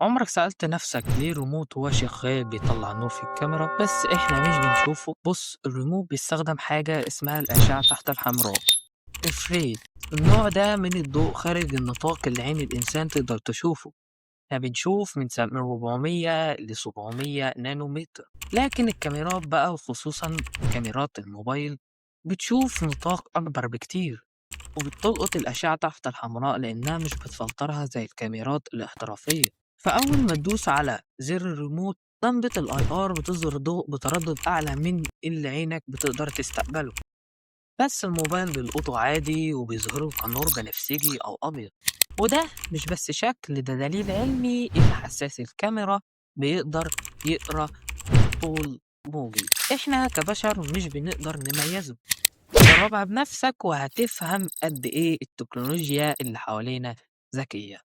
عمرك سألت نفسك ليه الريموت وهو شغال بيطلع نور في الكاميرا بس احنا مش بنشوفه؟ بص، الريموت بيستخدم حاجة اسمها الأشعة تحت الحمراء، افريد. النوع ده من الضوء خارج النطاق اللي عين الإنسان تقدر تشوفه. احنا بنشوف من 400 ل 700 نانومتر، لكن الكاميرات بقى وخصوصا كاميرات الموبايل بتشوف نطاق أكبر بكتير، وبتلقط الأشعة تحت الحمراء لأنها مش بتفلترها زي الكاميرات الاحترافية. فأول ما تدوس على زر الريموت، لمبة الاي ار بتصدر ضوء بتردد أعلى من اللي عينك بتقدر تستقبله، بس الموبايل بيلقطه عادي وبيظهره كنور بنفسجي أو أبيض. وده مش بس شكل، ده دليل علمي إن حساس الكاميرا بيقدر يقرأ طول موجي إحنا كبشر مش بنقدر نميزه. جربها بنفسك وهتفهم قد إيه التكنولوجيا اللي حوالينا ذكية.